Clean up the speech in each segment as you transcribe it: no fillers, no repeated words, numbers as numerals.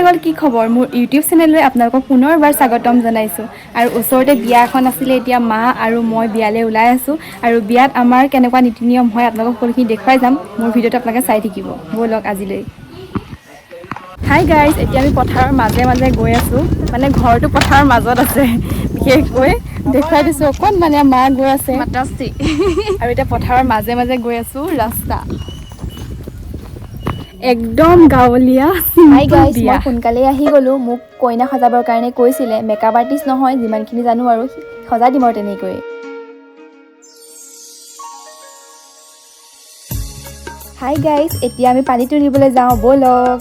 বন্ধুসকল কি খবৰ মোৰ ইউটিউব চেনেললৈ আপোনালোকক পুনৰবাৰ স্বাগতম জনাইছোঁ আৰু ওচৰতে বিয়া এখন আছিলে এতিয়া মা আৰু মই বিয়ালৈ ওলাই আছোঁ আৰু বিয়াত আমাৰ কেনেকুৱা নীতি নিয়ম হয় আপোনালোকক সকলোখিনি দেখুৱাই যাম মোৰ ভিডিঅ'টো আপোনালোকে চাই থাকিব ব'লক আজিলৈ হাই গাইজ এতিয়া আমি পথাৰৰ মাজে মাজে গৈ আছোঁ মানে ঘৰটো পথাৰৰ মাজত আছে বিশেষকৈ দেখুৱাই দিছোঁ অকণ মানে মা গৈ আছে আৰু এতিয়া পথাৰৰ মাজে মাজে গৈ আছোঁ ৰাস্তা একদম গাঁৱলীয়া হাই গাইজ মই সোনকালে আহি গ'লোঁ মোক কইনা সজাবৰ কাৰণে কৈছিলে মেকআপ আৰ্টিষ্ট নহয় যিমানখিনি জানো আৰু সজাই দিম আৰু তেনেকৈ হাই গাইজ এতিয়া আমি পানী তুলিবলৈ যাওঁ ব'লক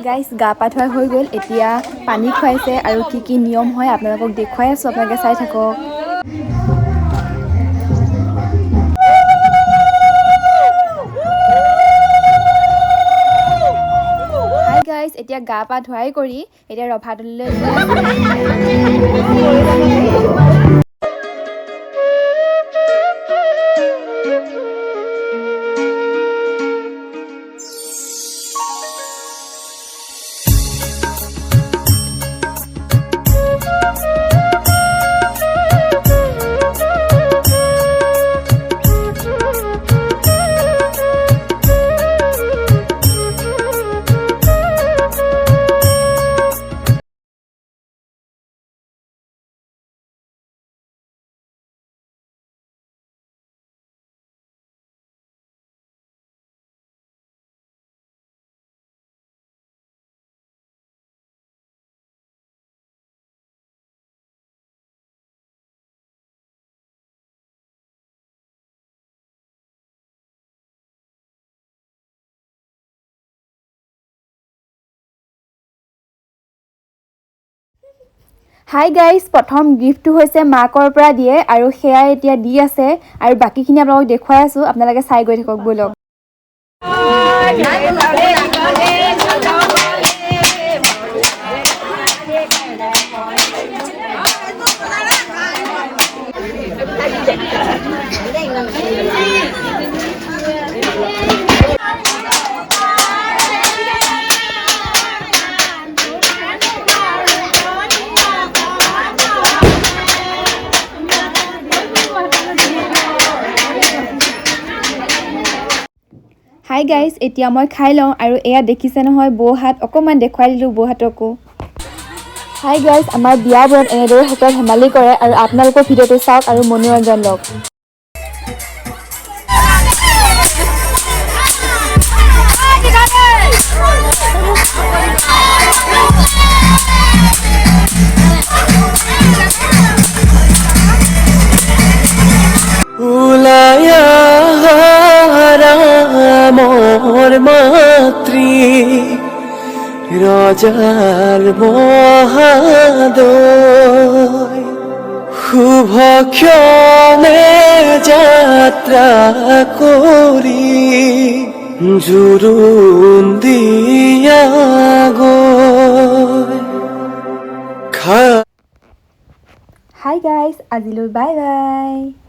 গাইজ গা পা ধোৱা হৈ গ'ল এতিয়া পানী খুৱাইছে আৰু কি কি নিয়ম হয় আপোনালোকক দেখুৱাই আছোঁ আপোনালোকে চাই থাকক হাই গাইজ এতিয়া গা পা ধুৱাই কৰি এতিয়া ৰভাতললৈ হাই গাইজ প্ৰথম গিফ্টটো হৈছে মাকৰ পৰা দিয়ে আৰু সেয়াই এতিয়া দি আছে আৰু বাকীখিনি আপোনালোকক দেখুৱাই আছোঁ আপোনালোকে চাই গৈ থাকক ব'লক হাই গাইজ এতিয়া মই খাই লওঁ আৰু এয়া দেখিছে নহয় বৌ হাত অকণমান দেখুৱাই দিলোঁ বৌ হাতকো হাই গাইজ আমাৰ বিয়াবোৰত এনেদৰে হাতত ধেমালি কৰে আৰু আপোনালোকৰ ভিডিঅ'টো চাওক আৰু মনোৰঞ্জন লওক মোর মাতৃ রজার মহাদয় শুভ ক্ষণে যাত্রা করি জুৰুন দিয়া গৈ হাই গাইজ আজিলৈ বাই বাই